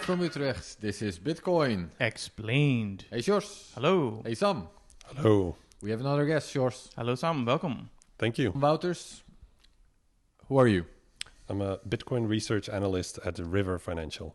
from Utrecht. This is Bitcoin Explained. Hey Sjors. Hello. Hey Sam. Hello. We have another guest, Sjors. Hello, Sam. Welcome. Thank you. Wouters. Who are you? I'm a Bitcoin research analyst at River Financial.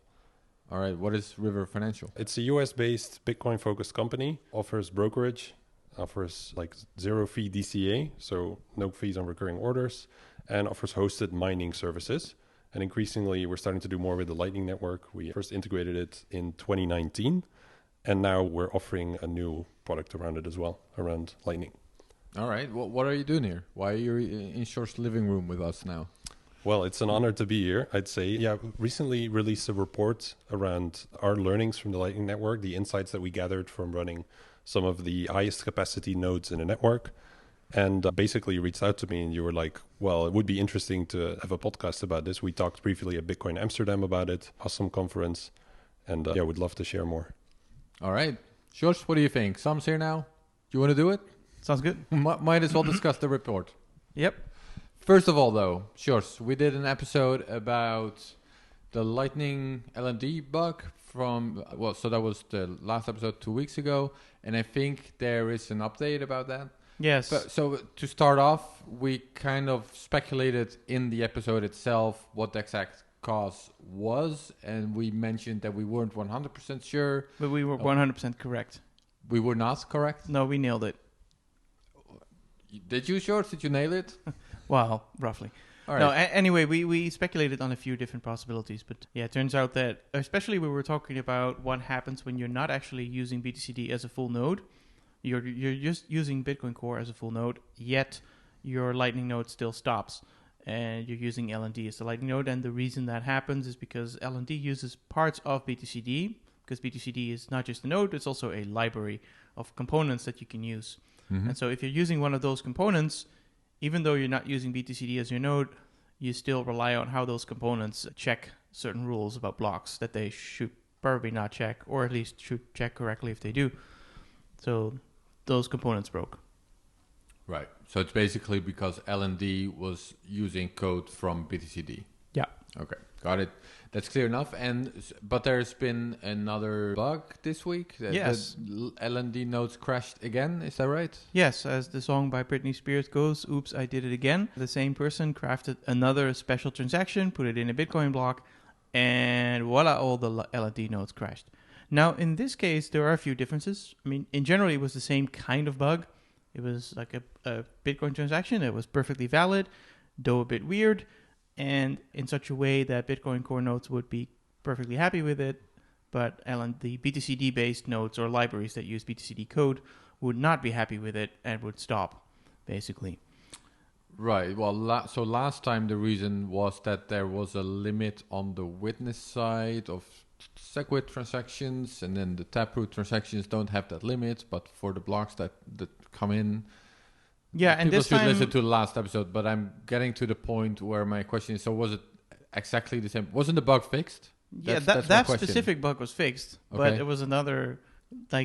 All right. What is River Financial? It's a US-based Bitcoin-focused company, offers brokerage, offers like zero fee DCA, so no fees on recurring orders, and offers hosted mining services. And increasingly, we're starting to do more with the Lightning Network. We first integrated it in 2019, and now we're offering a new product around it as well, around Lightning. All right. What are you doing here? Why are you in Sjors' living room with us now? Well, it's an honor to be here, I'd say. Yeah, recently released a report around our learnings from the Lightning Network, the insights that we gathered from running some of the highest capacity nodes in the network. And basically you reached out to me and you were like, well, it would be interesting to have a podcast about this. We talked briefly at Bitcoin Amsterdam about it, awesome conference. And yeah, we'd love to share more. All right. Sjors, what do you think? Sam's here now. Do you want to do it? Sounds good. Might as well discuss the report. Yep. First of all, though, Sjors, we did an episode about the Lightning LND bug so that was the last episode 2 weeks ago. And I think there is an update about that. Yes. But, so to start off, we kind of speculated in the episode itself what the exact cause was. And we mentioned that we weren't 100% sure. But we were 100% correct. We were not correct? No, we nailed it. Did you, Sjors? Did you nail it? Well, roughly. All right. No, anyway, we speculated on a few different possibilities. But yeah, it turns out that, especially when we're talking about what happens when you're not actually using BTCD as a full node, you're just using Bitcoin Core as a full node, yet your Lightning node still stops. And you're using LND as the Lightning node. And the reason that happens is because LND uses parts of BTCD, because BTCD is not just a node, it's also a library of components that you can use. Mm-hmm. And so if you're using one of those components, even though you're not using BTCD as your node, you still rely on how those components check certain rules about blocks that they should probably not check, or at least should check correctly if they do. So those components broke. Right. So it's basically because LND was using code from BTCD. Yeah. Okay. Got it. That's clear enough. But there's been another bug this week. Yes. The LND nodes crashed again. Is that right? Yes. As the song by Britney Spears goes, oops, I did it again. The same person crafted another special transaction, put it in a Bitcoin block, and voila, all the LND nodes crashed. Now, in this case, there are a few differences. I mean, in general, it was the same kind of bug. It was like a Bitcoin transaction that was perfectly valid, though a bit weird, and in such a way that Bitcoin Core nodes would be perfectly happy with it, but the BTCD-based nodes or libraries that use BTCD code would not be happy with it and would stop, basically. Right. Well, so last time the reason was that there was a limit on the witness side of SegWit transactions, and then the Taproot transactions don't have that limit, but for the blocks that come in, yeah, and this time people should listen to the last episode. But I'm getting to the point where my question is: so was it exactly the same? Wasn't the bug fixed? Yeah, that specific bug was fixed, okay. But it was another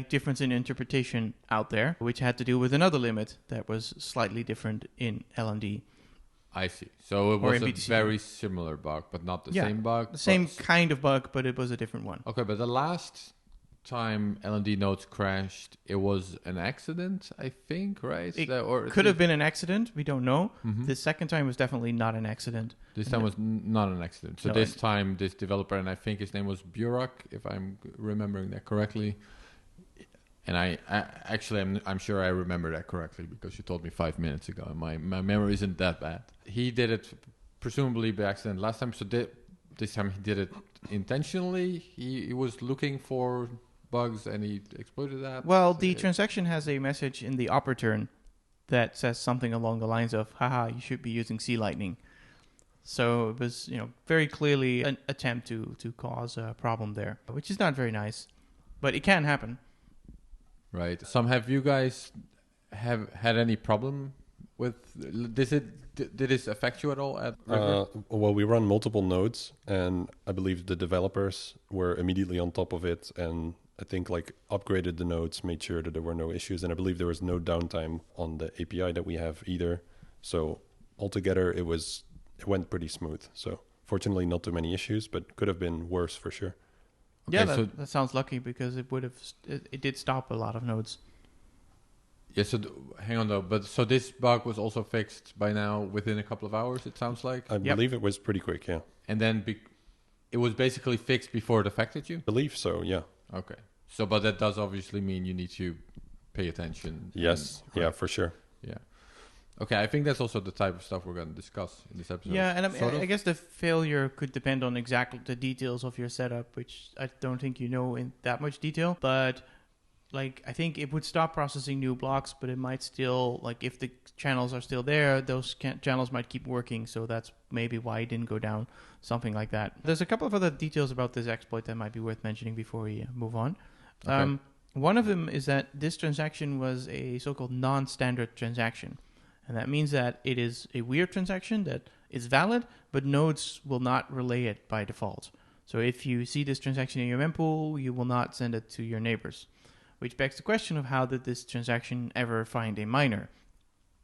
difference in interpretation out there, which had to do with another limit that was slightly different in LND. I see. So it was a very similar bug, but not the same bug? The same kind of bug, but it was a different one. Okay, but the last time LND nodes crashed, it was an accident, I think, right? It could have been an accident. We don't know. Mm-hmm. The second time was definitely not an accident. This time was not an accident. So this time, this developer, and I think his name was Burak, if I'm remembering that correctly. And I'm sure I remember that correctly because you told me 5 minutes ago, and my memory isn't that bad. He did it presumably by accident last time, so this time he did it intentionally. He was looking for bugs and he exploited that. Well, the transaction has a message in the upper turn that says something along the lines of, haha, you should be using C Lightning. So it was, very clearly an attempt to cause a problem there, which is not very nice, but it can happen. Right. Have you guys have had any problem with this? Did this affect you at all at River? Well, we run multiple nodes, and I believe the developers were immediately on top of it, and I think upgraded the nodes, made sure that there were no issues, and I believe there was no downtime on the API that we have either. So altogether, it went pretty smooth. So fortunately, not too many issues, but could have been worse for sure. Yeah, Okay, that sounds lucky because it did stop a lot of nodes. Yeah, so hang on though. But so this bug was also fixed by now within a couple of hours, it sounds like? I believe it was pretty quick, yeah. And then it was basically fixed before it affected you? Believe so, yeah. Okay. So, but that does obviously mean you need to pay attention. Yes, yeah, for sure. Yeah. Okay, I think that's also the type of stuff we're going to discuss in this episode. Yeah, and I guess the failure could depend on exactly the details of your setup, which I don't think you know in that much detail. But like, I think it would stop processing new blocks, but it might still, like, if the channels are still there, those channels might keep working. So that's maybe why it didn't go down, something like that. There's a couple of other details about this exploit that might be worth mentioning before we move on. Okay. One of them is that this transaction was a so-called non-standard transaction. And that means that it is a weird transaction that is valid, but nodes will not relay it by default. So if you see this transaction in your mempool, you will not send it to your neighbors. Which begs the question of how did this transaction ever find a miner?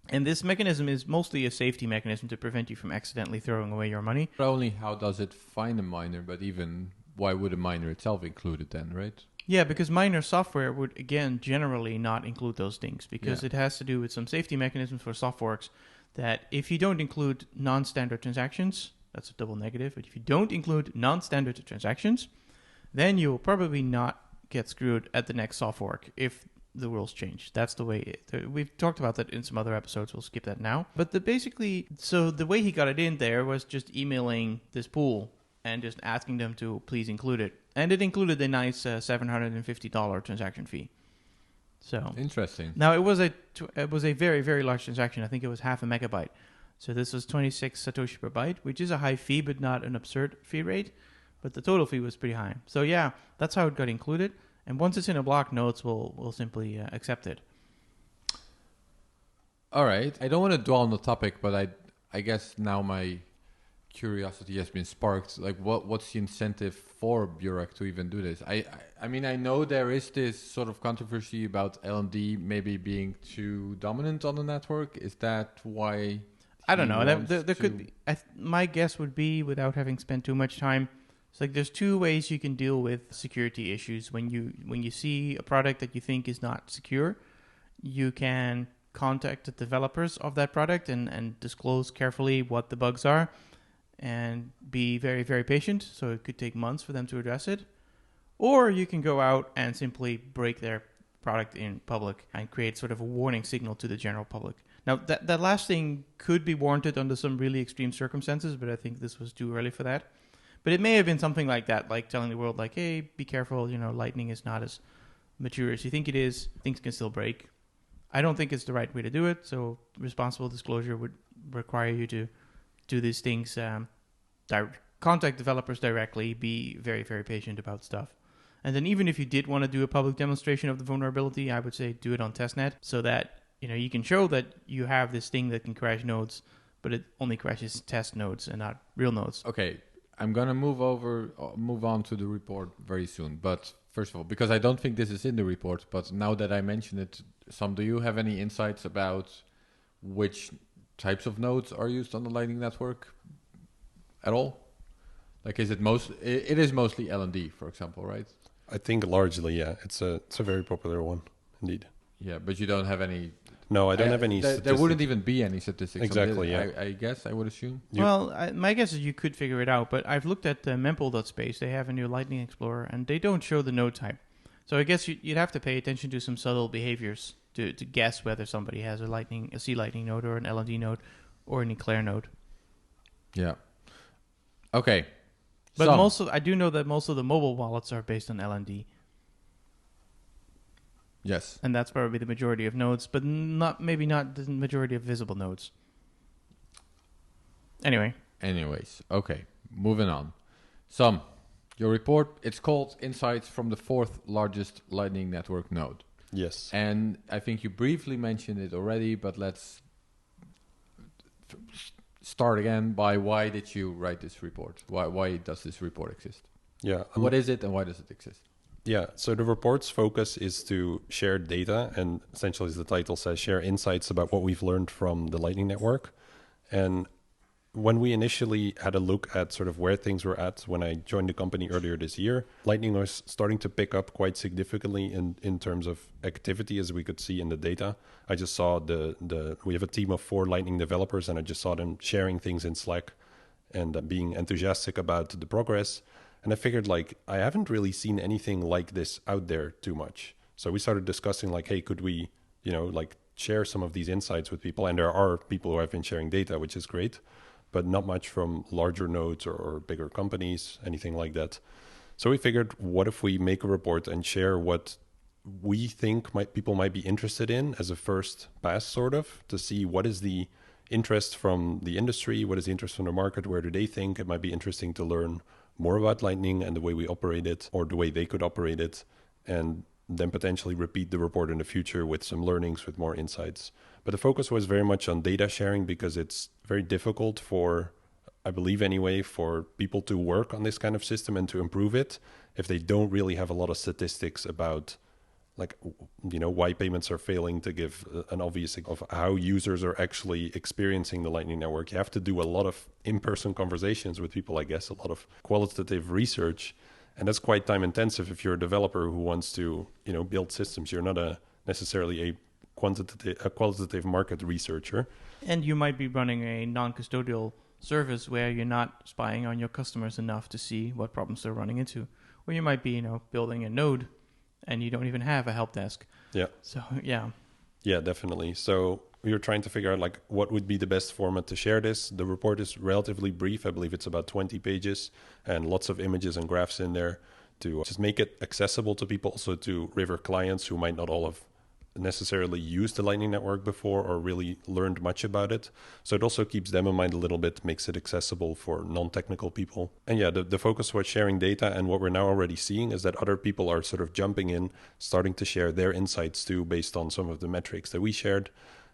And this mechanism is mostly a safety mechanism to prevent you from accidentally throwing away your money. Not only how does it find a miner, but even why would a miner itself include it then, right? Yeah, because miner software would, again, generally not include those things because it has to do with some safety mechanisms for soft forks that if you don't include non-standard transactions, that's a double negative, but if you don't include non-standard transactions, then you will probably not get screwed at the next soft fork if the rules change. That's the way we've talked about that in some other episodes. We'll skip that now. But so the way he got it in there was just emailing this pool and just asking them to please include it. And it included a nice $750 transaction fee. So interesting. Now it was a very, very large transaction. I think it was 0.5 megabyte. So this was 26 Satoshi per byte, which is a high fee, but not an absurd fee rate. But the total fee was pretty high. So yeah, that's how it got included. And once it's in a block, nodes will simply accept it. All right. I don't want to dwell on the topic, but I guess now my curiosity has been sparked. Like, what's the incentive for Burak to even do this? I mean, I know there is this sort of controversy about LND maybe being too dominant on the network. Is that why? I don't know. There could be. My guess would be, without having spent too much time, it's like there's two ways you can deal with security issues. When you see a product that you think is not secure, you can contact the developers of that product and disclose carefully what the bugs are and be very, very patient. So it could take months for them to address it. Or you can go out and simply break their product in public and create sort of a warning signal to the general public. Now, that last thing could be warranted under some really extreme circumstances, but I think this was too early for that. But it may have been something like that, like telling the world, like, hey, be careful, Lightning is not as mature as you think it is. Things can still break. I don't think it's the right way to do it, so responsible disclosure would require you to do these things, contact developers directly, be very, very patient about stuff. And then even if you did want to do a public demonstration of the vulnerability, I would say do it on testnet so that you can show that you have this thing that can crash nodes, but it only crashes test nodes and not real nodes. Okay, I'm going to move on to the report very soon. But first of all, because I don't think this is in the report, but now that I mention it, Sam, do you have any insights about which types of nodes are used on the Lightning Network at all? Like, it is mostly LND, for example, right? I think largely, yeah. It's a very popular one, indeed. Yeah, but you don't have any... No, I don't have any statistics. There wouldn't even be any statistics. Exactly, on this, I guess, I would assume. Well, my guess is you could figure it out, but I've looked at mempool.space. They have a new Lightning Explorer, and they don't show the node type. So I guess you'd have to pay attention to some subtle behaviors to guess whether somebody has a C Lightning node or an LND node or an Eclair node. Yeah. Okay. But I do know that most of the mobile wallets are based on LND. Yes. And that's probably the majority of nodes, but maybe not the majority of visible nodes. Anyways, okay. Moving on. Sam, your report, it's called Insights from the 4th largest Lightning Network node. Yes. And I think you briefly mentioned it already, but let's start again by why did you write this report? Why does this report exist? Yeah. What is it and why does it exist? Yeah, so the report's focus is to share data and essentially, as the title says, share insights about what we've learned from the Lightning Network. And when we initially had a look at sort of where things were at when I joined the company earlier this year, Lightning was starting to pick up quite significantly in terms of activity, as we could see in the data. I just saw we have a team of 4 Lightning developers, and I just saw them sharing things in Slack and being enthusiastic about the progress. And I figured, like, I haven't really seen anything like this out there too much. So we started discussing, like, hey, could we, like, share some of these insights with people? And there are people who have been sharing data, which is great, but not much from larger nodes or bigger companies, anything like that. So we figured, what if we make a report and share what we think people might be interested in as a first pass, sort of, to see what is the interest from the industry, what is the interest from the market, where do they think it might be interesting to learn more about Lightning and the way we operate it, or the way they could operate it, and then potentially repeat the report in the future with some learnings, with more insights. But the focus was very much on data sharing, because it's very difficult for, I believe anyway, for people to work on this kind of system and to improve it if they don't really have a lot of statistics about, like, why payments are failing, to give an obvious of how users are actually experiencing the Lightning Network. You have to do a lot of in-person conversations with people, I guess, a lot of qualitative research. And that's quite time intensive if you're a developer who wants to, build systems. You're not necessarily a qualitative market researcher. And you might be running a non-custodial service where you're not spying on your customers enough to see what problems they're running into. Or you might be, building a node and you don't even have a help desk. Yeah. So, yeah. Yeah, definitely. So we were trying to figure out, like, what would be the best format to share this. The report is relatively brief. I believe it's about 20 pages and lots of images and graphs in there to just make it accessible to people, also to River clients who might not all have necessarily used the Lightning Network before or really learned much about it. So it also keeps them in mind a little bit, makes it accessible for non-technical people. And yeah, the focus was sharing data, and what we're now already seeing is that other people are sort of jumping in, starting to share their insights too, based on some of the metrics that we shared.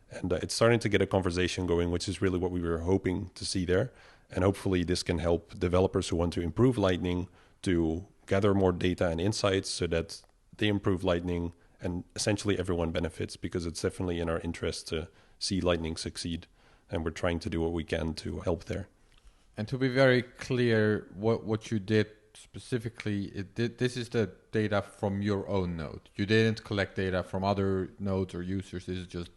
And it's starting to get a conversation going, which is really what we were hoping to see there. And hopefully this can help developers who want to improve Lightning to gather more data and insights so that they improve Lightning, and essentially everyone benefits, because it's definitely in our interest to see Lightning succeed. And we're trying to do what we can to help there. And to be very clear, what you did specifically, this is the data from your own node. You didn't collect data from other nodes or users. This is just,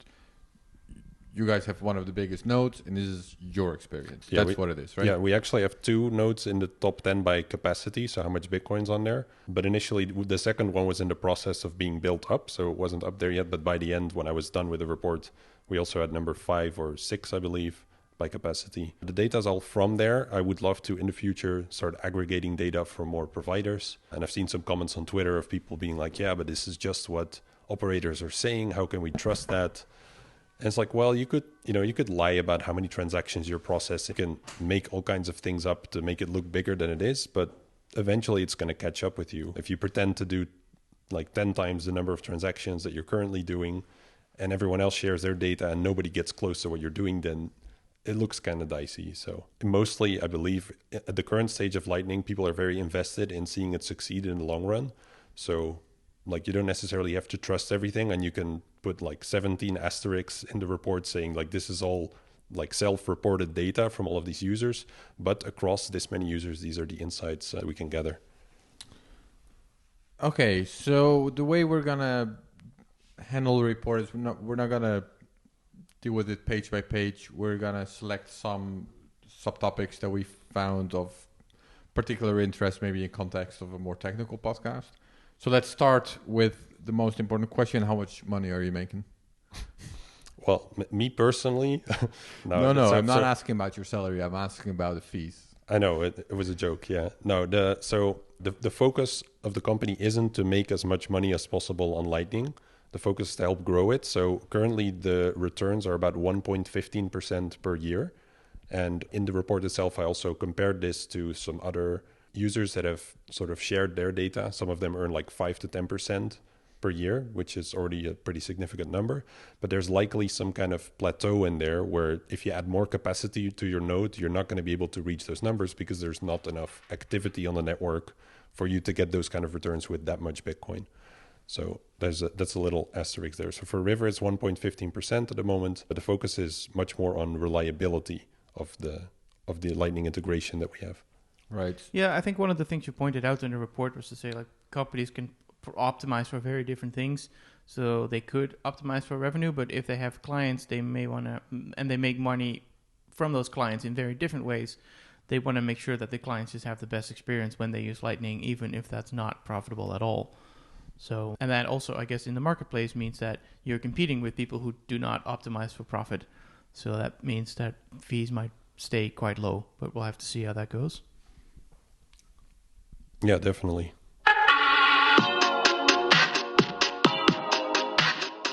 you guys have one of the biggest nodes, and this is your experience. Yeah, that's what it is, right? Yeah, we actually have 2 nodes in the top 10 by capacity, so how much Bitcoin's on there. But initially, the second one was in the process of being built up, so it wasn't up there yet. But by the end, when I was done with the report, we also had number 5 or 6, I believe, by capacity. The data is all from there. I would love to, in the future, start aggregating data from more providers. And I've seen some comments on Twitter of people being like, yeah, but this is just what operators are saying. How can we trust that? And it's like, well, you could lie about how many transactions you're processing. You can make all kinds of things up to make it look bigger than it is, but eventually it's going to catch up with you. If you pretend to do like 10 times the number of transactions that you're currently doing, and everyone else shares their data and nobody gets close to what you're doing, then it looks kind of dicey. So mostly, I believe, at the current stage of Lightning, people are very invested in seeing it succeed in the long run. So like, you don't necessarily have to trust everything, and you can put like 17 asterisks in the report saying like, this is all like self-reported data from all of these users, but across this many users, these are the insights we can gather. Okay, so the way we're gonna handle the report is we're not gonna deal with it page by page. We're gonna select some subtopics that we found of particular interest, maybe in context of a more technical podcast. So let's start with the most important question. How much money are you making? Well, me personally... No, I'm not asking about your salary. I'm asking about the fees. I know, it was a joke, yeah. No, the focus of the company isn't to make as much money as possible on Lightning. The focus is to help grow it. So currently the returns are about 1.15% per year. And in the report itself, I also compared this to some other users that have sort of shared their data. Some of them earn like 5 to 10% per year, which is already a pretty significant number. But there's likely some kind of plateau in there where if you add more capacity to your node, you're not going to be able to reach those numbers because there's not enough activity on the network for you to get those kind of returns with that much Bitcoin. So that's a little asterisk there. So for River, it's 1.15% at the moment, but the focus is much more on reliability of of the Lightning integration that we have. Right. Yeah, I think one of the things you pointed out in the report was to say like companies can optimize for very different things. So they could optimize for revenue, but if they have clients, they may want to, and they make money from those clients in very different ways. They want to make sure that the clients just have the best experience when they use Lightning, even if that's not profitable at all. So, and that also, I guess, in the marketplace means that you're competing with people who do not optimize for profit. So that means that fees might stay quite low, but we'll have to see how that goes. Yeah, definitely.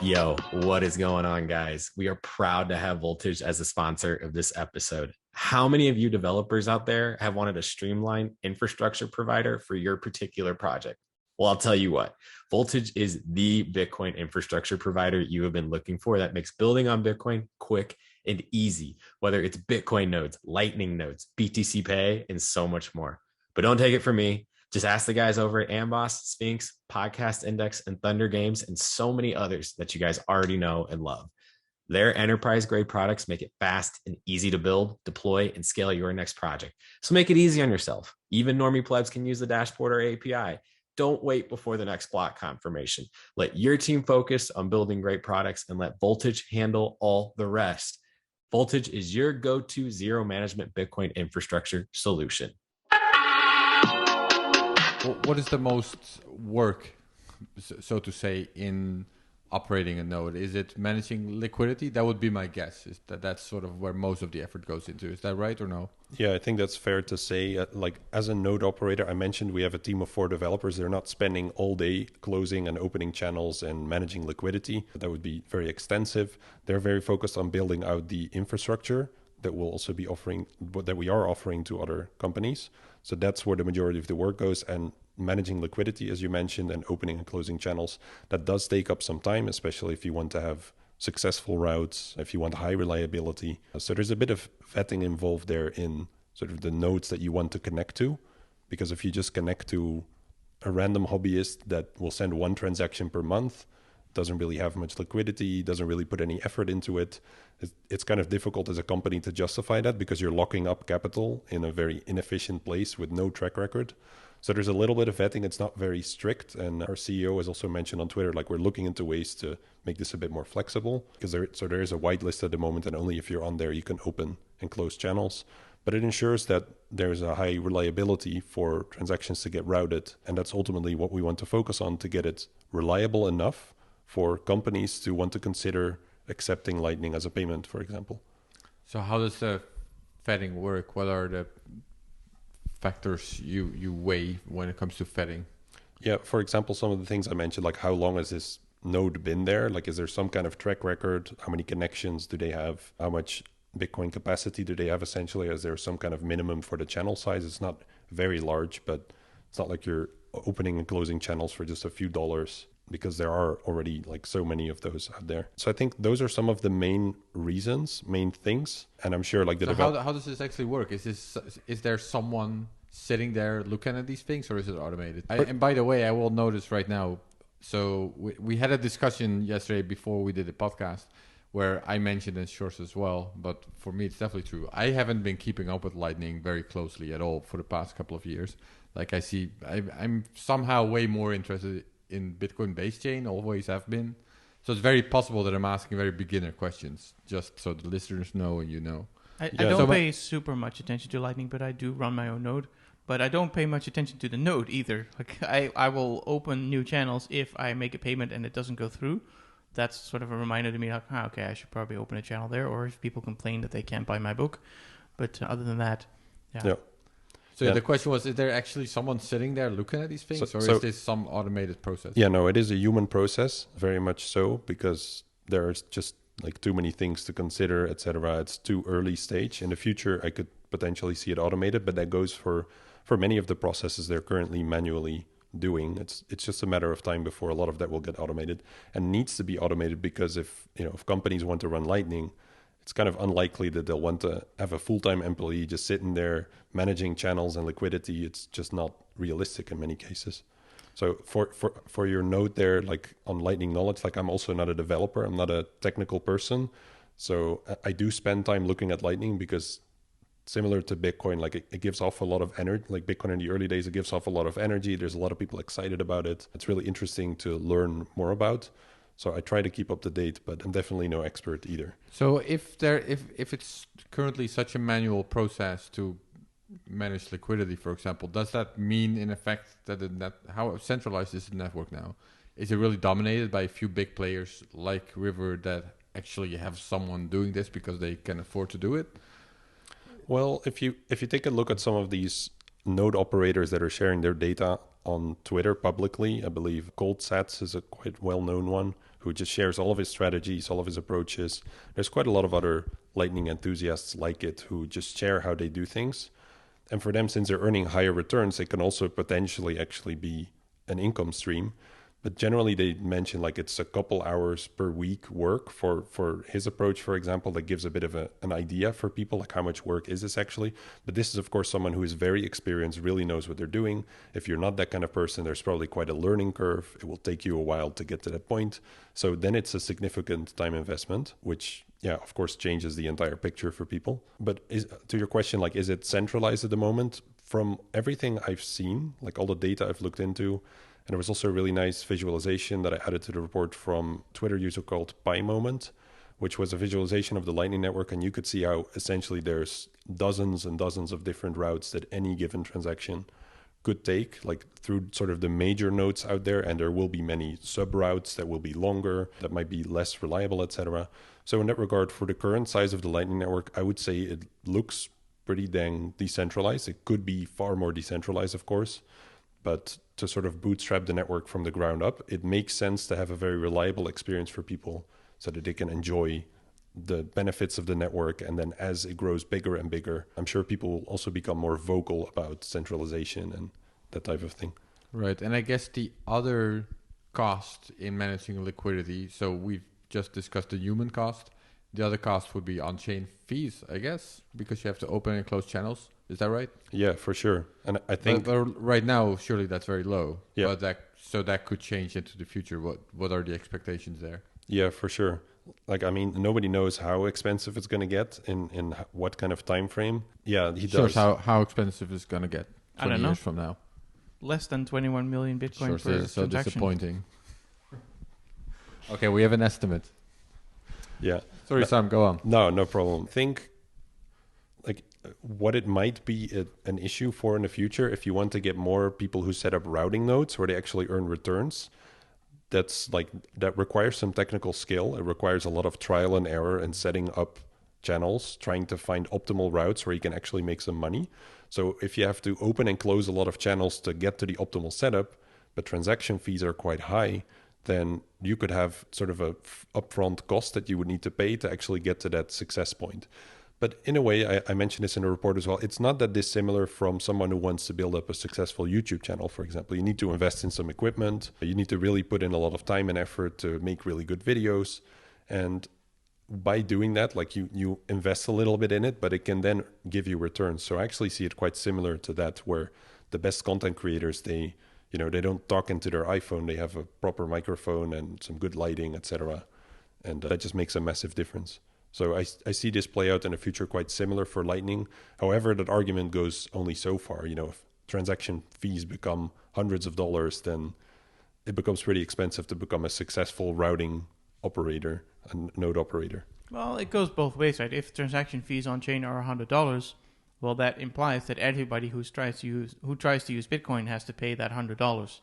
Yo, what is going on, guys? We are proud to have Voltage as a sponsor of this episode. How many of you developers out there have wanted a streamlined infrastructure provider for your particular project? Well, I'll tell you what, Voltage is the Bitcoin infrastructure provider you have been looking for that makes building on Bitcoin quick and easy, whether it's Bitcoin nodes, Lightning nodes, BTC Pay, and so much more. But don't take it from me. Just ask the guys over at Amboss, Sphinx, Podcast Index, and Thunder Games, and so many others that you guys already know and love. Their enterprise-grade products make it fast and easy to build, deploy, and scale your next project. So make it easy on yourself. Even normie plebs can use the dashboard or API. Don't wait before the next block confirmation. Let your team focus on building great products and let Voltage handle all the rest. Voltage is your go-to zero management Bitcoin infrastructure solution. What is the most work, so to say, in operating a node? Is it managing liquidity? That would be my guess. Is that's sort of where most of the effort goes into. Is that right or no? Yeah, I think that's fair to say. Like as a node operator, I mentioned we have a team of 4 developers. They're not spending all day closing and opening channels and managing liquidity. That would be very extensive. They're very focused on building out the infrastructure that will also be offering, that we are offering to other companies. So that's where the majority of the work goes. And managing liquidity, as you mentioned, and opening and closing channels, that does take up some time, especially if you want to have successful routes, if you want high reliability. So there's a bit of vetting involved there in sort of the nodes that you want to connect to, because if you just connect to a random hobbyist that will send one transaction per month, doesn't really have much liquidity, doesn't really put any effort into it, it's kind of difficult as a company to justify that because you're locking up capital in a very inefficient place with no track record. So there's a little bit of vetting. It's not very strict. And our CEO has also mentioned on Twitter, like we're looking into ways to make this a bit more flexible, because there is a whitelist at the moment, and only if you're on there you can open and close channels. But it ensures that there's a high reliability for transactions to get routed. And that's ultimately what we want to focus on, to get it reliable enough for companies to want to consider accepting Lightning as a payment, for example. So how does the vetting work? What are the factors you weigh when it comes to vetting? Yeah, for example, some of the things I mentioned, like how long has this node been there? Like, is there some kind of track record? How many connections do they have? How much Bitcoin capacity do they have, essentially? Is there some kind of minimum for the channel size? It's not very large, but it's not like you're opening and closing channels for just a few dollars, because there are already like so many of those out there. So I think those are some of the main reasons, main things. And I'm sure like the how does this actually work? Is there someone sitting there looking at these things, or is it automated? And by the way, I will notice right now, so we had a discussion yesterday before we did the podcast where I mentioned in Sjors as well, but for me it's definitely true. I haven't been keeping up with Lightning very closely at all for the past couple of years. Like I'm somehow way more interested in Bitcoin base chain, always have been. So it's very possible that I'm asking very beginner questions, just so the listeners know and you know. I don't pay super much attention to Lightning, but I do run my own node. But I don't pay much attention to the node either. Like I will open new channels if I make a payment and it doesn't go through. That's sort of a reminder to me, like, okay, I should probably open a channel there, or if people complain that they can't buy my book. But other than that, yeah. So the question was, is there actually someone sitting there looking at these things, or is this some automated process? Yeah, no, it is a human process, very much so, because there's just like too many things to consider, etc. It's too early stage. In the future, I could potentially see it automated, but that goes for many of the processes they're currently manually doing. It's just a matter of time before a lot of that will get automated, and needs to be automated, because if companies want to run Lightning, it's kind of unlikely that they'll want to have a full-time employee just sitting there managing channels and liquidity. It's just not realistic in many cases. So for your note there, like on Lightning knowledge, like I'm also not a developer. I'm not a technical person. So I do spend time looking at Lightning, because similar to Bitcoin. Like it gives off a lot of energy. Like Bitcoin in the early days, it gives off a lot of energy. There's a lot of people excited about it. It's really interesting to learn more about. So I try to keep up to date, but I'm definitely no expert either. So if it's currently such a manual process to manage liquidity, for example, does that mean in effect that how centralized is the network now? Is it really dominated by a few big players like River that actually have someone doing this because they can afford to do it? Well, if you take a look at some of these node operators that are sharing their data on Twitter publicly, I believe GoldSats is a quite well-known one who just shares all of his strategies, all of his approaches. There's quite a lot of other Lightning enthusiasts like it who just share how they do things. And for them, since they're earning higher returns, it can also potentially actually be an income stream. But generally, they mention like it's a couple hours per week work for his approach, for example, that gives a bit of an idea for people, like how much work is this actually. But this is, of course, someone who is very experienced, really knows what they're doing. If you're not that kind of person, there's probably quite a learning curve. It will take you a while to get to that point. So then it's a significant time investment, which, yeah, of course, changes the entire picture for people. But to your question, like, is it centralized at the moment? From everything I've seen, like all the data I've looked into, and there was also a really nice visualization that I added to the report from a Twitter user called PyMoment, which was a visualization of the Lightning Network. And you could see how essentially there's dozens and dozens of different routes that any given transaction could take, like through sort of the major nodes out there. And there will be many sub routes that will be longer, that might be less reliable, etc. So in that regard, for the current size of the Lightning Network, I would say it looks pretty dang decentralized. It could be far more decentralized, of course. But to sort of bootstrap the network from the ground up, it makes sense to have a very reliable experience for people so that they can enjoy the benefits of the network. And then as it grows bigger and bigger, I'm sure people will also become more vocal about centralization and that type of thing. Right. And I guess the other cost in managing liquidity, so we've just discussed the human cost. The other cost would be on-chain fees, I guess, because you have to open and close channels. Is that right? Yeah, for sure. And I think but right now, surely that's very low. Yeah. But that could change into the future. What are the expectations there? Yeah, for sure. Like, I mean, nobody knows how expensive it's going to get in what kind of time frame. Yeah, he does. How expensive it's going to get 20 years from now. Less than 21 million Bitcoin per transaction. So disappointing. Okay, we have an estimate. Yeah. Sorry, Sam, go on. No problem. Think like what it might be an issue for in the future if you want to get more people who set up routing nodes where they actually earn returns. That requires some technical skill. It requires a lot of trial and error and setting up channels, trying to find optimal routes where you can actually make some money. So if you have to open and close a lot of channels to get to the optimal setup, but transaction fees are quite high, then you could have sort of a upfront cost that you would need to pay to actually get to that success point. But in a way, I mentioned this in the report as well, it's not that dissimilar from someone who wants to build up a successful YouTube channel, for example. You need to invest in some equipment. You need to really put in a lot of time and effort to make really good videos. And by doing that, like you invest a little bit in it, but it can then give you returns. So I actually see it quite similar to that, where the best content creators, they don't talk into their iPhone. They have a proper microphone and some good lighting, etc. And that just makes a massive difference. So I see this play out in the future quite similar for Lightning. However, that argument goes only so far. If transaction fees become hundreds of dollars, then it becomes pretty expensive to become a successful routing operator, a node operator. Well, it goes both ways, right? If transaction fees on chain are $100, well, that implies that everybody who tries to use Bitcoin has to pay that $100.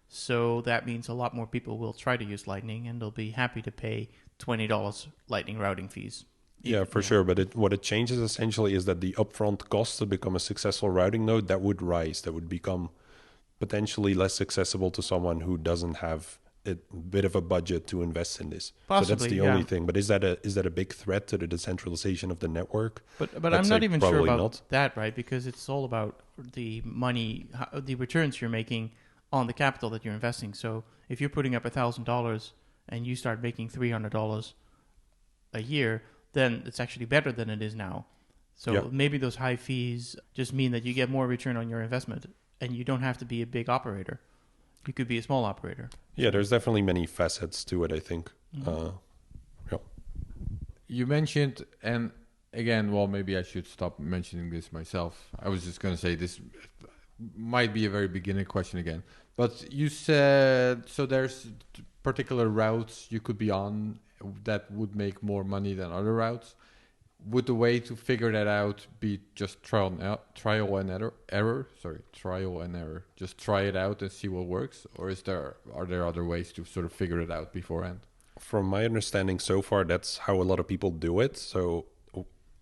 So that means a lot more people will try to use Lightning, and they'll be happy to pay $20 Lightning routing fees. Yeah, for sure. But what it changes essentially is that the upfront cost to become a successful routing node, that would rise. That would become potentially less accessible to someone who doesn't have a bit of a budget to invest in this. Possibly, so that's the only thing. But is that a big threat to the decentralization of the network? But I'm not even sure about that, right? Because it's all about the money, the returns you're making on the capital that you're investing. So if you're putting up $1,000 and you start making $300 a year, then it's actually better than it is now. So maybe those high fees just mean that you get more return on your investment, and you don't have to be a big operator. You could be a small operator. Yeah, there's definitely many facets to it, I think. You mentioned, and again, well, maybe I should stop mentioning this myself. I was just going to say this might be a very beginner question again. But you said, so there's particular routes you could be on that would make more money than other routes. Would the way to figure that out be just trial and error? Sorry, trial and error. Just try it out and see what works, or are there other ways to sort of figure it out beforehand? From my understanding so far, that's how a lot of people do it. So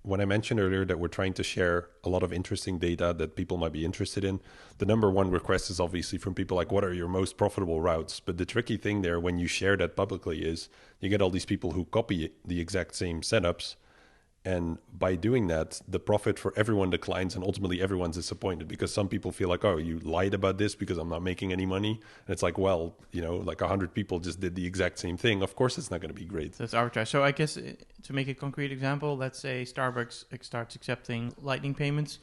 when I mentioned earlier that we're trying to share a lot of interesting data that people might be interested in, the number one request is obviously from people like, what are your most profitable routes? But the tricky thing there when you share that publicly is you get all these people who copy the exact same setups. And by doing that, the profit for everyone declines and ultimately everyone's disappointed because some people feel like, oh, you lied about this because I'm not making any money. And it's like, well, like 100 people just did the exact same thing. Of course, it's not going to be great. So it's arbitrage. So I guess to make a concrete example, let's say Starbucks starts accepting Lightning payments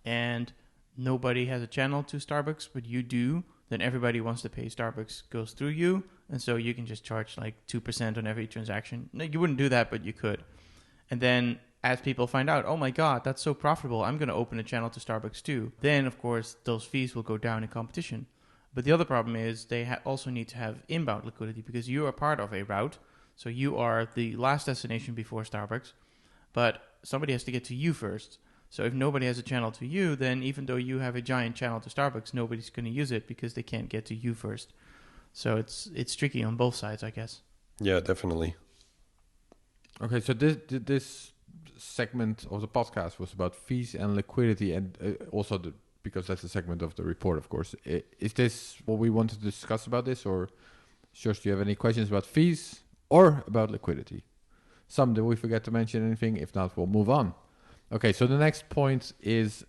and nobody has a channel to Starbucks, but you do. Then everybody wants to pay Starbucks goes through you. And so you can just charge like 2% on every transaction. No, you wouldn't do that, but you could. And then as people find out, oh my God, that's so profitable, I'm going to open a channel to Starbucks too. Then, of course, those fees will go down in competition. But the other problem is they also need to have inbound liquidity because you are part of a route. So you are the last destination before Starbucks, but somebody has to get to you first. So if nobody has a channel to you, then even though you have a giant channel to Starbucks, nobody's going to use it because they can't get to you first. So it's tricky on both sides, I guess. Yeah, definitely. Okay, so this segment of the podcast was about fees and liquidity, and also because that's a segment of the report, of course. Is this what we wanted to discuss about this, or Sjors, do you have any questions about fees or about liquidity? Sam, did we forget to mention anything? If not, we'll move on. Okay, so the next point is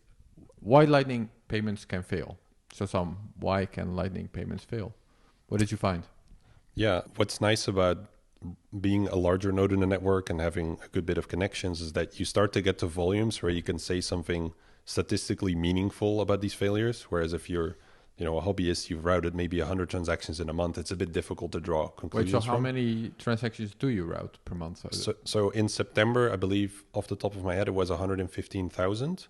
why Lightning payments can fail. So Sam, why can Lightning payments fail? What did you find? Yeah, what's nice about being a larger node in the network and having a good bit of connections is that you start to get to volumes where you can say something statistically meaningful about these failures. Whereas if you're, a hobbyist, you've routed maybe 100 transactions in a month, it's a bit difficult to draw conclusions. Wait, so how many transactions do you route per month? So in September, I believe off the top of my head, it was 115,000.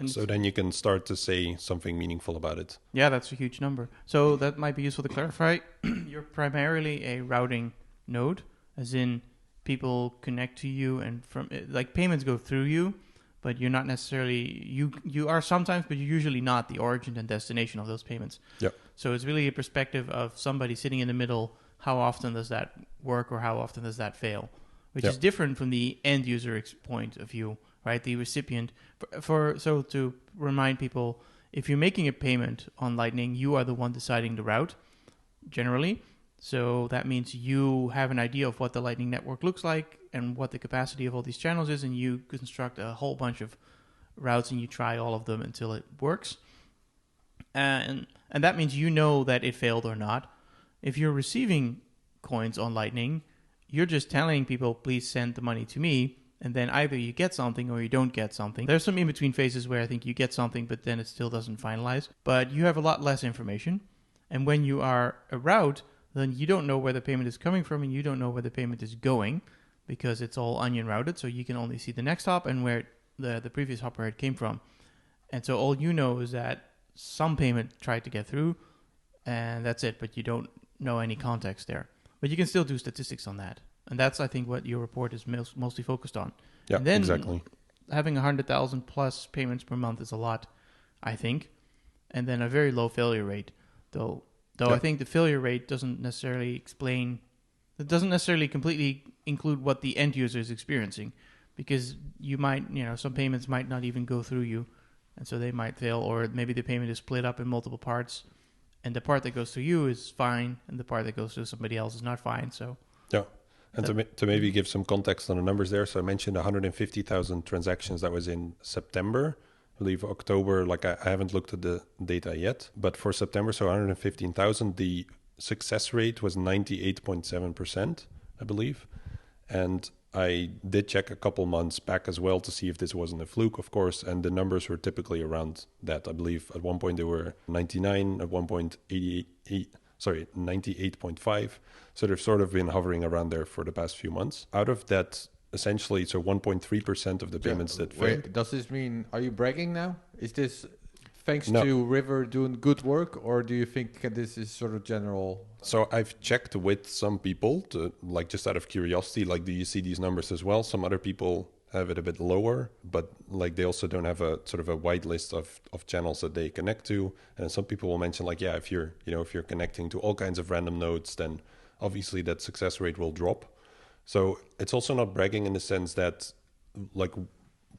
So then you can start to say something meaningful about it. Yeah, that's a huge number. So that might be useful to clarify. You're primarily a routing node, as in people connect to you and from like payments go through you, but you're not necessarily you are sometimes, but you're usually not the origin and destination of those payments. Yeah. So it's really a perspective of somebody sitting in the middle. How often does that work, or how often does that fail? Which is different from the end user point of view, right? The recipient. So to remind people, if you're making a payment on Lightning, you are the one deciding the route, generally. So that means you have an idea of what the Lightning Network looks like and what the capacity of all these channels is, and you construct a whole bunch of routes and you try all of them until it works. And that means you know that it failed or not. If you're receiving coins on Lightning, you're just telling people, please send the money to me, and then either you get something or you don't get something. There's some in-between phases where I think you get something, but then it still doesn't finalize. But you have a lot less information. And when you are a route, then you don't know where the payment is coming from and you don't know where the payment is going because it's all onion routed. So you can only see the next hop and where the previous hop where it came from. And so all you know is that some payment tried to get through and that's it, but you don't know any context there. But you can still do statistics on that. And that's, I think, what your report is mostly focused on. Yeah, and then exactly. Having 100,000 plus payments per month is a lot, I think. And then a very low failure rate, though I think the failure rate doesn't necessarily completely include what the end user is experiencing, because you might, some payments might not even go through you, and so they might fail, or maybe the payment is split up in multiple parts, and the part that goes through you is fine, and the part that goes through somebody else is not fine. So yeah, and to maybe give some context on the numbers there, so I mentioned 150,000 transactions. That was in September. I believe October, I haven't looked at the data yet, but for September, so 115,000, the success rate was 98.7%, I believe. And I did check a couple months back as well to see if this wasn't a fluke, of course, and the numbers were typically around that. I believe at one point they were 99, at one point 98.5. So they've sort of been hovering around there for the past few months. Out of that essentially, so 1.3% of the payments that failed. Wait, does this mean, are you bragging now? Is this thanks No. to River doing good work, or do you think this is sort of general? So I've checked with some people to, like, just out of curiosity, like, do you see these numbers as well? Some other people have it a bit lower, but like they also don't have a sort of a wide list of channels that they connect to. And some people will mention like, yeah, if you're connecting to all kinds of random nodes, then obviously that success rate will drop. So it's also not bragging in the sense that like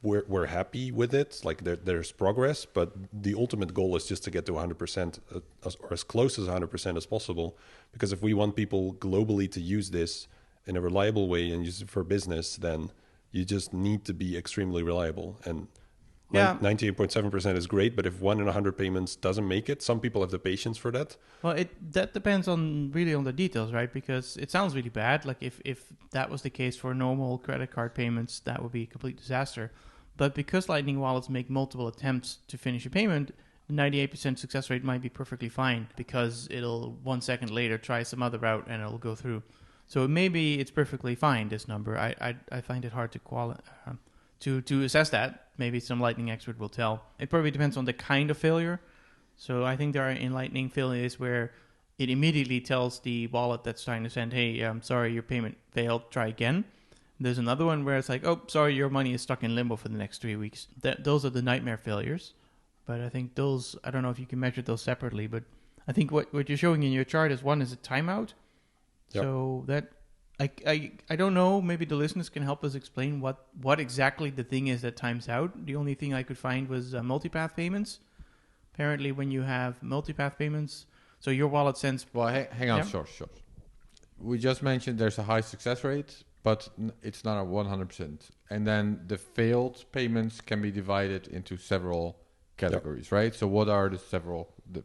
we're happy with it, like there's progress, but the ultimate goal is just to get to 100% or as close as 100% as possible. Because if we want people globally to use this in a reliable way and use it for business, then you just need to be extremely reliable. And 98.7% is great, but if 1 in 100 payments doesn't make it, some people have the patience for that. Well, that depends on the details, right? Because it sounds really bad. Like if that was the case for normal credit card payments, that would be a complete disaster. But because Lightning wallets make multiple attempts to finish a payment, 98% success rate might be perfectly fine because it'll 1 second later try some other route and it'll go through. So maybe it's perfectly fine, this number. I find it hard to assess that. Maybe some Lightning expert will tell. It probably depends on the kind of failure. So I think there are in Lightning failures where it immediately tells the wallet that's trying to send, hey, I'm sorry, your payment failed, try again. There's another one where it's like, oh, sorry, your money is stuck in limbo for the next 3 weeks. Those are the nightmare failures. But I think those, I don't know if you can measure those separately, but I think what you're showing in your chart is one is a timeout. Yep. So that I don't know. Maybe the listeners can help us explain what exactly the thing is that times out. The only thing I could find was multipath payments. Apparently, when you have multipath payments, so your wallet sends. Well, hang on, Sjors. We just mentioned there's a high success rate, but it's not a 100%. And then the failed payments can be divided into several categories, right? So what are the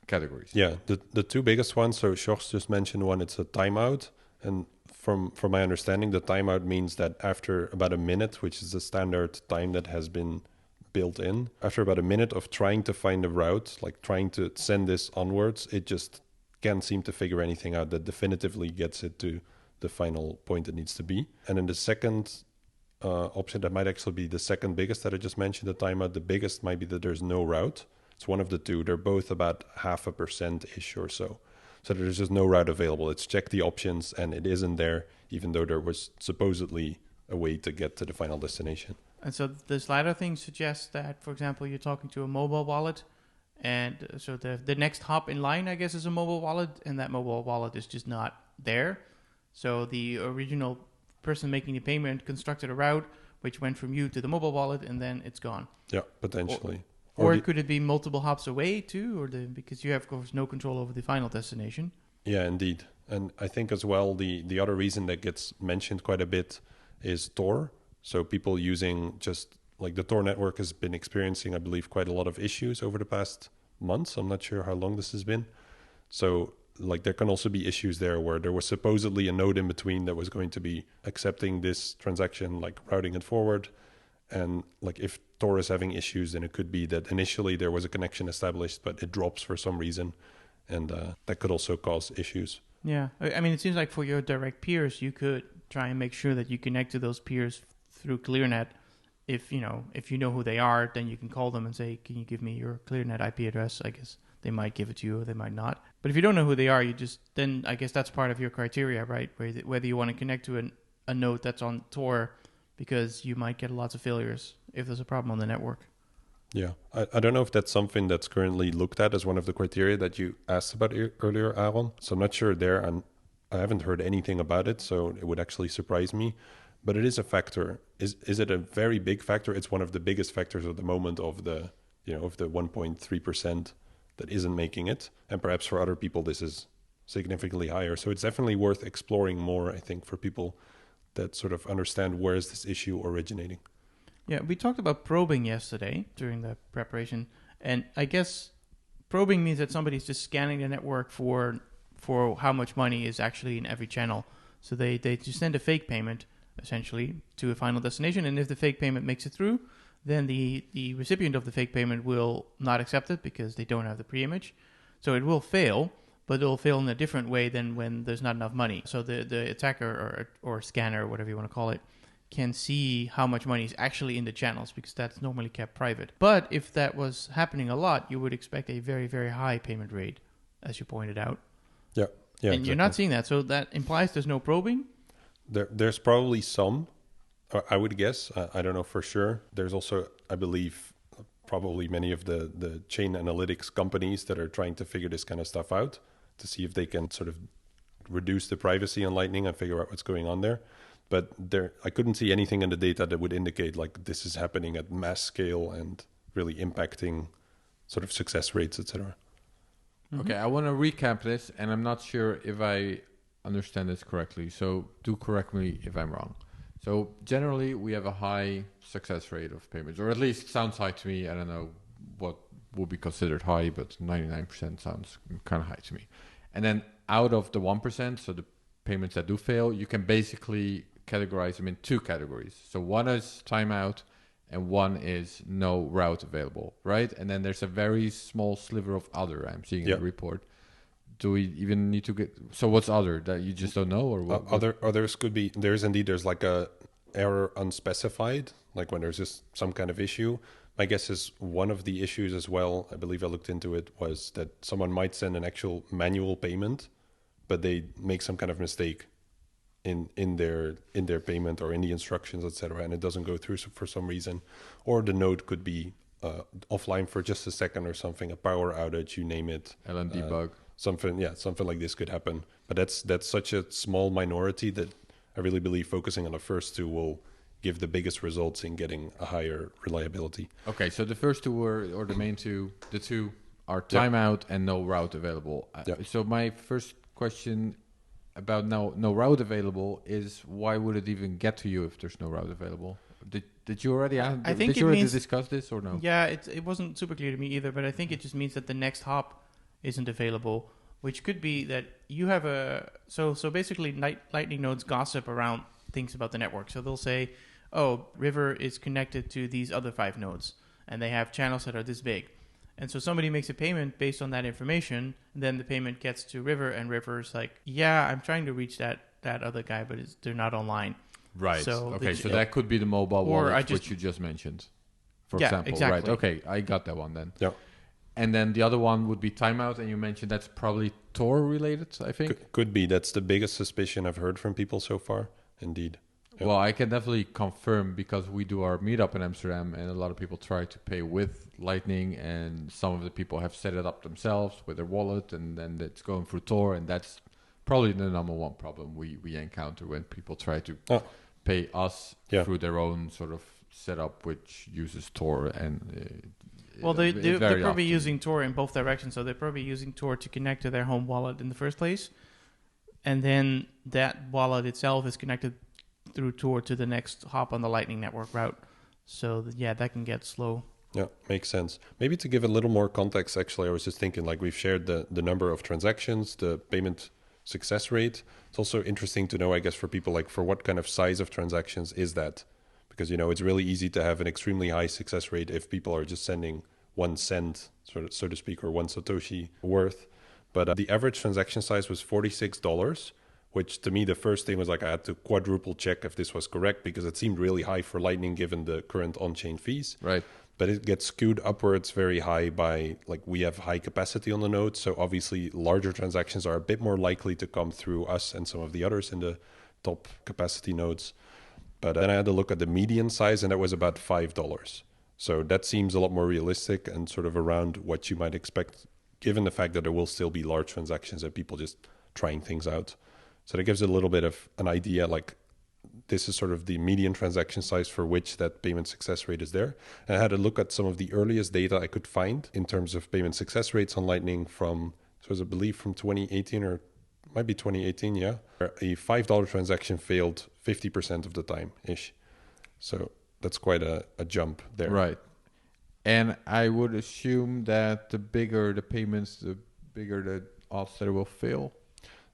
categories? Yeah, the two biggest ones. So Sjors just mentioned one. It's a timeout, and from my understanding, the timeout means that after about a minute, which is the standard time that has been built in, after about a minute of trying to find a route, like trying to send this onwards, it just can't seem to figure anything out that definitively gets it to the final point it needs to be. And then the second option, that might actually be the second biggest that I just mentioned, the timeout. The biggest might be that there's no route. It's one of the two. They're both about 0.5%-ish or so. So there's just no route available. It's check the options and it isn't there, even though there was supposedly a way to get to the final destination. And so this latter thing suggests that, for example, you're talking to a mobile wallet, and so the next hop in line, I guess, is a mobile wallet, and that mobile wallet is just not there. So the original person making the payment constructed a route which went from you to the mobile wallet, and then it's gone. Yeah, potentially. Or could it be multiple hops away too, because you have, of course, no control over the final destination? Yeah, indeed. And I think as well, the other reason that gets mentioned quite a bit is Tor. So people using just like the Tor network has been experiencing, I believe, quite a lot of issues over the past months. I'm not sure how long this has been. So like there can also be issues there where there was supposedly a node in between that was going to be accepting this transaction, like routing it forward. And like if Tor is having issues, then it could be that initially there was a connection established, but it drops for some reason. And that could also cause issues. Yeah. I mean, it seems like for your direct peers, you could try and make sure that you connect to those peers through ClearNet. If you know who they are, then you can call them and say, can you give me your ClearNet IP address? I guess they might give it to you or they might not. But if you don't know who they are, then I guess that's part of your criteria, right? Whether you want to connect to a node that's on Tor, because you might get lots of failures if there's a problem on the network. Yeah, I don't know if that's something that's currently looked at as one of the criteria that you asked about earlier, Aaron. So I'm not sure there, and I haven't heard anything about it, so it would actually surprise me. But it is a factor. Is it a very big factor? It's one of the biggest factors at the moment of the 1.3% that isn't making it. And perhaps for other people, this is significantly higher. So it's definitely worth exploring more, I think, for people that sort of understand where is this issue originating. Yeah, we talked about probing yesterday during the preparation. And I guess probing means that somebody's just scanning the network for how much money is actually in every channel. So they just send a fake payment, essentially, to a final destination. And if the fake payment makes it through, then the recipient of the fake payment will not accept it because they don't have the pre-image. So it will fail, but it'll fail in a different way than when there's not enough money. So the attacker or scanner, whatever you want to call it, can see how much money is actually in the channels, because that's normally kept private. But if that was happening a lot, you would expect a very, very high payment rate, as you pointed out. Yeah. Yeah, and you're not seeing that. So that implies there's no probing? There's probably some, I would guess. I don't know for sure. There's also, I believe, probably many of the chain analytics companies that are trying to figure this kind of stuff out to see if they can sort of reduce the privacy on Lightning and figure out what's going on there. But I couldn't see anything in the data that would indicate like this is happening at mass scale and really impacting sort of success rates, etc. Okay, I want to recap this, and I'm not sure if I understand this correctly. So do correct me if I'm wrong. So generally, we have a high success rate of payments, or at least sounds high to me. I don't know what would be considered high, but 99% sounds kind of high to me. And then out of the 1%, so the payments that do fail, you can basically categorize them in two categories. So one is timeout, and one is no route available, right? And then there's a very small sliver of other I'm seeing in the report. Do we even need to get... So what's other? That you just don't know? Or what? Others could be... There's like a error unspecified, like when there's just some kind of issue. My guess is one of the issues as well, I believe I looked into it, was that someone might send an actual manual payment, but they make some kind of mistake in their payment or in the instructions, etc., and it doesn't go through for some reason. Or the node could be offline for just a second or something, a power outage, you name it. LND bug. Something like this could happen. But that's such a small minority that I really believe focusing on the first two will give the biggest results in getting a higher reliability. Okay, so the first two or the main two, the two are timeout and no route available. So my first question about no route available is, why would it even get to you if there's no route available? Did you already discuss this or no? Yeah, it wasn't super clear to me either, but I think it just means that the next hop isn't available, which could be that you have so basically Lightning nodes gossip around things about the network. So they'll say, oh, River is connected to these other 5 nodes, and they have channels that are this big. And so somebody makes a payment based on that information, and then the payment gets to River, and River's like, yeah, I'm trying to reach that other guy, but they're not online. Right. So that could be the mobile wallet, which you just mentioned, for example. Exactly. Right. Okay, I got that one then. Yeah. And then the other one would be timeout, and you mentioned that's probably Tor related, I think? Could be. That's the biggest suspicion I've heard from people so far, indeed. Yep. Well, I can definitely confirm, because we do our meetup in Amsterdam, and a lot of people try to pay with Lightning, and some of the people have set it up themselves with their wallet, and then it's going through Tor, and that's probably the number one problem we encounter when people try to pay us through their own sort of setup, which uses Tor. And they're probably using Tor in both directions, so they're probably using Tor to connect to their home wallet in the first place, and then that wallet itself is connected through Tor to the next hop on the Lightning Network route. So that can get slow. Yeah, makes sense. Maybe to give a little more context, actually, I was just thinking, like, we've shared the number of transactions, the payment success rate. It's also interesting to know, I guess, for people, like, for what kind of size of transactions is that? Because, it's really easy to have an extremely high success rate if people are just sending 1 cent, so to speak, or 1 Satoshi worth. But the average transaction size was $46, which to me, the first thing was like I had to quadruple check if this was correct, because it seemed really high for Lightning given the current on-chain fees. Right. But it gets skewed upwards very high by, like, we have high capacity on the node. So obviously larger transactions are a bit more likely to come through us and some of the others in the top capacity nodes. But then I had to look at the median size, and that was about $5. So that seems a lot more realistic and sort of around what you might expect, given the fact that there will still be large transactions and people just trying things out. So that gives a little bit of an idea, like, this is sort of the median transaction size for which that payment success rate is there. And I had a look at some of the earliest data I could find in terms of payment success rates on Lightning from 2018, or might be 2018, yeah. A $5 transaction failed 50% of the time-ish. So that's quite a jump there. Right. And I would assume that the bigger the payments, the bigger the odds that it will fail.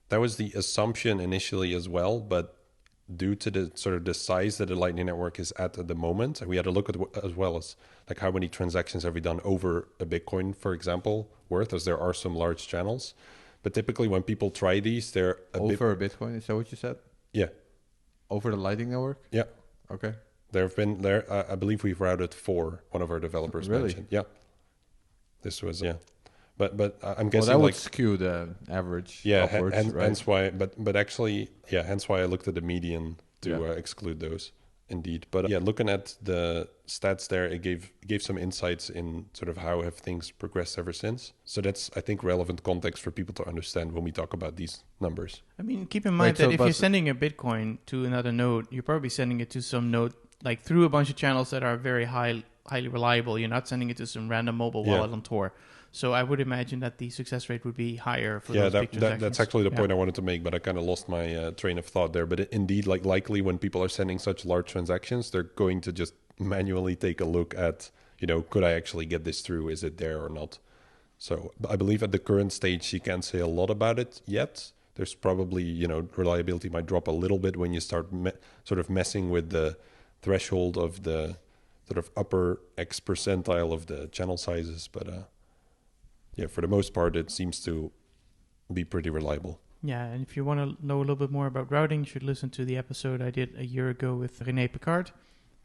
That was the assumption initially as well, but due to the sort of the size that the Lightning Network is at the moment, we had to look at as well as like how many transactions have we done over a Bitcoin, for example, worth, as there are some large channels. But typically when people try these, they're over a Bitcoin. Is that what you said? Yeah. Over the Lightning Network? Yeah. Okay. I believe we've routed 4, one of our developers really? mentioned. Yeah. This was, But I'm guessing that would skew the average upwards, right? Hence why, but actually, hence why I looked at the median to exclude those. Indeed. But looking at the stats there, it gave some insights in sort of how have things progressed ever since. So that's, I think, relevant context for people to understand when we talk about these numbers. I mean, keep in mind that if you're sending a Bitcoin to another node, you're probably sending it to some node, like through a bunch of channels that are very highly reliable. You're not sending it to some random mobile wallet on Tor. So I would imagine that the success rate would be higher for those big transactions. That's actually the point I wanted to make, but I kind of lost my train of thought there. But indeed, likely when people are sending such large transactions, they're going to just manually take a look at, could I actually get this through? Is it there or not? So I believe at the current stage, you can't say a lot about it yet. There's probably, reliability might drop a little bit when you start sort of messing with the threshold of the sort of upper X percentile of the channel sizes, but for the most part, it seems to be pretty reliable. Yeah, and if you want to know a little bit more about routing, you should listen to the episode I did a year ago with René Picard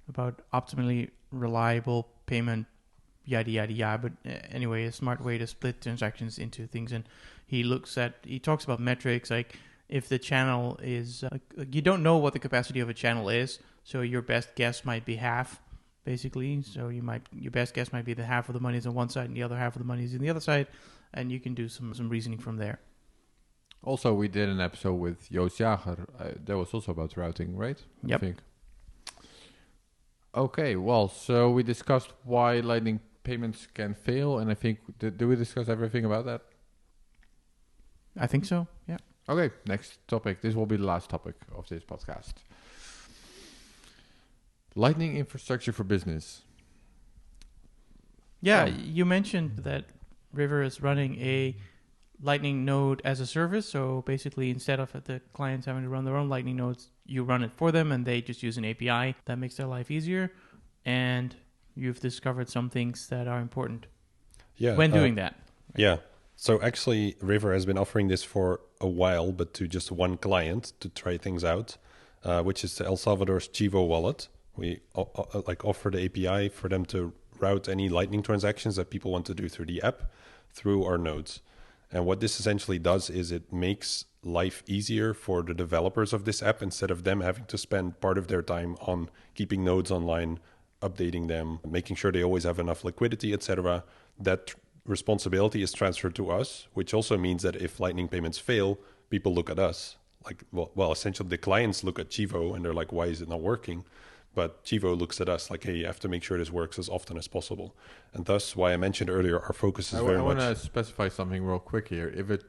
about optimally reliable payment, yada, yada, yada. But anyway, a smart way to split transactions into things. And he talks about metrics, like if the channel is, you don't know what the capacity of a channel is, so your best guess might be half. Basically, so your best guess might be that half of the money is on one side and the other half of the money is on the other side, and you can do some reasoning from there. Also, we did an episode with Joost Jager. That was also about routing, right? Yep. I think. Okay, well, so we discussed why Lightning payments can fail, and I think, did we discuss everything about that? I think so, yeah. Okay, next topic. This will be the last topic of this podcast. Lightning infrastructure for business. Yeah, you mentioned that River is running a Lightning node as a service. So basically, instead of the clients having to run their own Lightning nodes, you run it for them and they just use an API. That makes their life easier. And you've discovered some things that are important when doing that. Right? Yeah. So actually, River has been offering this for a while, but to just one client to try things out, which is the El Salvador's Chivo wallet. We offer the API for them to route any Lightning transactions that people want to do through the app through our nodes. And what this essentially does is it makes life easier for the developers of this app instead of them having to spend part of their time on keeping nodes online, updating them, making sure they always have enough liquidity, etc. That responsibility is transferred to us, which also means that if Lightning payments fail, people look at us. Essentially the clients look at Chivo and they're like, why is it not working? But Chivo looks at us like, hey, you have to make sure this works as often as possible. And thus, why I mentioned earlier, our focus is very much... I want to specify something real quick here. If a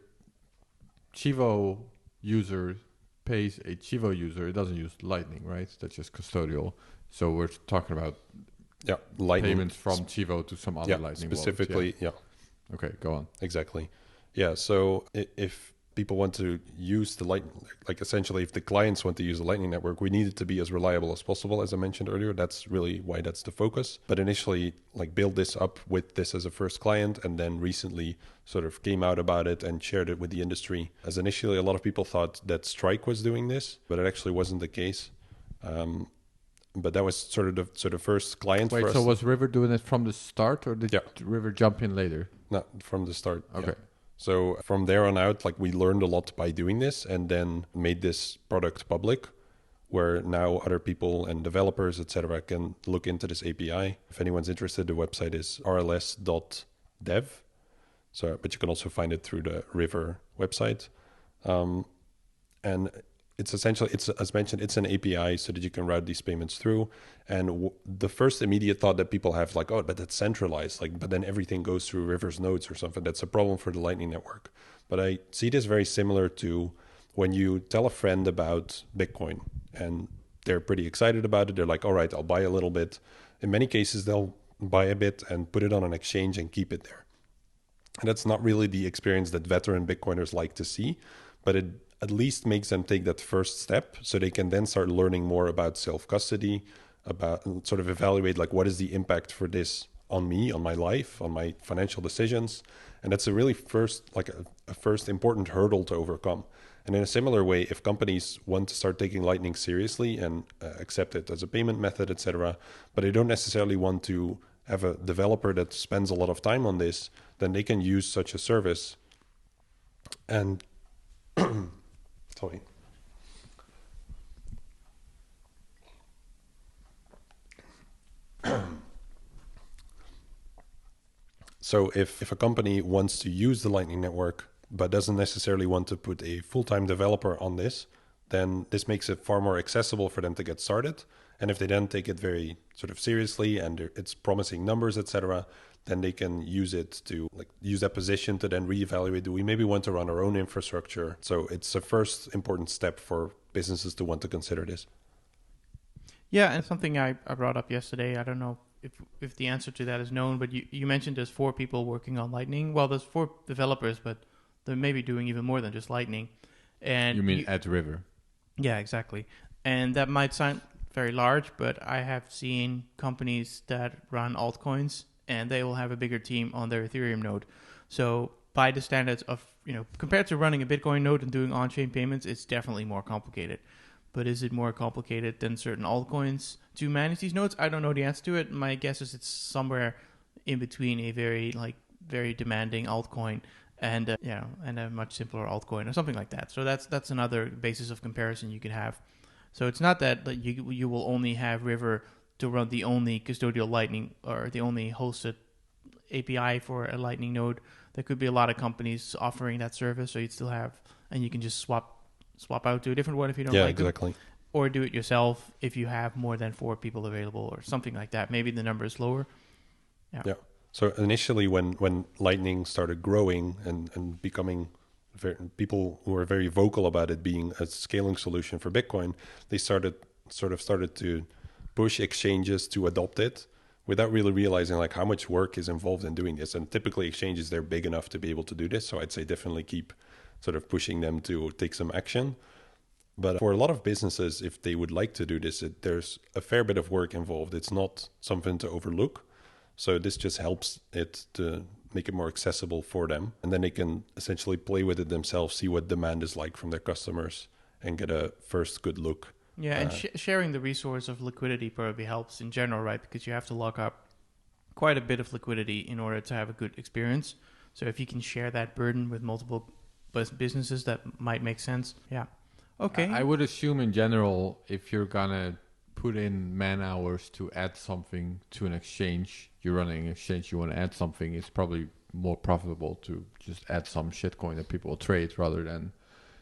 Chivo user pays a Chivo user, it doesn't use Lightning, right? That's just custodial. So we're talking about Lightning payments from Chivo to some other Lightning specifically, wallet. Okay, go on. Exactly. Yeah, so if people want to use the Lightning, essentially if the clients want to use the Lightning Network, we need it to be as reliable as possible, as I mentioned earlier. That's really why that's the focus. But initially, build this up with this as a first client, and then recently sort of came out about it and shared it with the industry. As initially, a lot of people thought that Strike was doing this, but it actually wasn't the case. But that was sort of the first client for us. So was River doing it from the start, or did River jump in later? No, from the start. Okay. Yeah. So from there on out, we learned a lot by doing this and then made this product public, where now other people and developers, etc., can look into this API. If anyone's interested, the website is rls.dev. So, but you can also find it through the River website. And it's essentially, as mentioned, it's an API so that you can route these payments through. And the first immediate thought that people have, but that's centralized, but then everything goes through River's nodes or something. That's a problem for the Lightning Network. But I see this very similar to when you tell a friend about Bitcoin and they're pretty excited about it. They're like, all right, I'll buy a little bit. In many cases, they'll buy a bit and put it on an exchange and keep it there. And that's not really the experience that veteran Bitcoiners like to see, but it at least makes them take that first step so they can then start learning more about self-custody, about sort of evaluate what is the impact for this on me, on my life, on my financial decisions. And that's a really a first important hurdle to overcome. And in a similar way, if companies want to start taking Lightning seriously and accept it as a payment method, etc., but they don't necessarily want to have a developer that spends a lot of time on this, then they can use such a service. And sorry. So if a company wants to use the Lightning Network but doesn't necessarily want to put a full-time developer on this, then this makes it far more accessible for them to get started. And if they then take it very sort of seriously and it's promising numbers, etc., then they can use it to use that position to then reevaluate, do we maybe want to run our own infrastructure? So it's a first important step for businesses to want to consider this. Yeah, and something I brought up yesterday, I don't know if the answer to that is known, but you mentioned there's 4 people working on Lightning. Well, there's 4 developers, but they're maybe doing even more than just Lightning. And you mean at River? Yeah, exactly. And that might sound very large, but I have seen companies that run altcoins and they will have a bigger team on their Ethereum node. So by the standards of, compared to running a Bitcoin node and doing on-chain payments, it's definitely more complicated. But is it more complicated than certain altcoins to manage these nodes? I don't know the answer to it. My guess is it's somewhere in between a very demanding altcoin and a much simpler altcoin or something like that. So that's another basis of comparison you could have. So it's not that you will only have River to run the only custodial Lightning or the only hosted API for a Lightning node. There could be a lot of companies offering that service, so you'd still have, and you can just swap out to a different one if you don't like exactly. them. Or do it yourself if you have more than 4 people available or something like that. Maybe the number is lower. Yeah. So initially when Lightning started growing and becoming people who were very vocal about it being a scaling solution for Bitcoin, they started to push exchanges to adopt it without really realizing how much work is involved in doing this. And typically exchanges, they're big enough to be able to do this. So I'd say definitely keep sort of pushing them to take some action. But for a lot of businesses, if they would like to do this, there's a fair bit of work involved. It's not something to overlook. So this just helps it to make it more accessible for them. And then they can essentially play with it themselves, see what demand is like from their customers and get a first good look. Yeah, and sharing the resource of liquidity probably helps in general, right? Because you have to lock up quite a bit of liquidity in order to have a good experience. So if you can share that burden with multiple businesses, that might make sense. Yeah. Okay. I would assume in general, if you're gonna put in man hours to add something to an exchange, you're running an exchange, you want to add something, it's probably more profitable to just add some shitcoin that people will trade rather than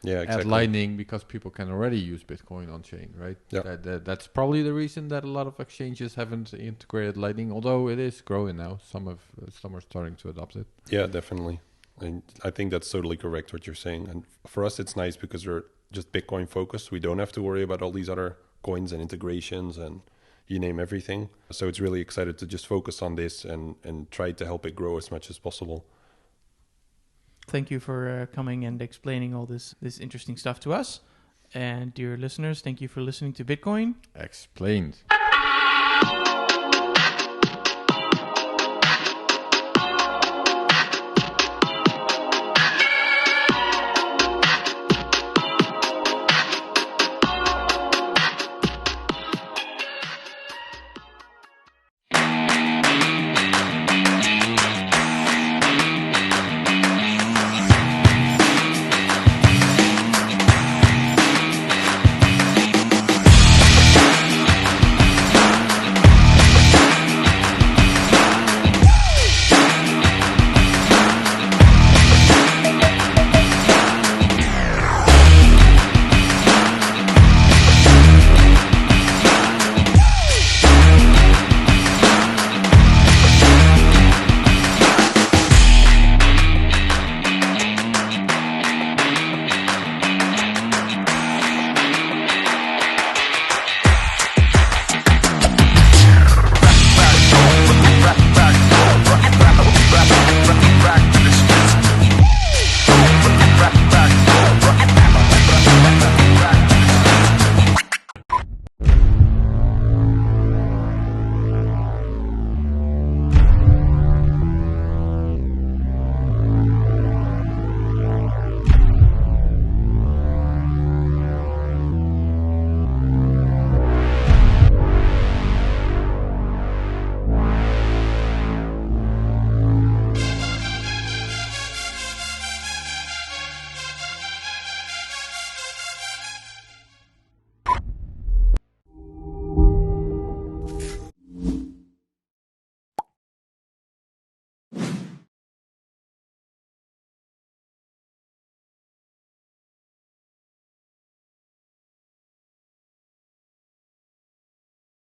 add Lightning, because people can already use Bitcoin on chain, right? Yeah. That's probably the reason that a lot of exchanges haven't integrated Lightning, although it is growing now. Some are starting to adopt it. Yeah, definitely. And I think that's totally correct what you're saying. And for us, it's nice because we're just Bitcoin focused. We don't have to worry about all these other coins and integrations and you name everything. So it's really excited to just focus on this and try to help it grow as much as possible. Thank you for coming and explaining all this interesting stuff to us. And dear listeners, thank you for listening to Bitcoin Explained.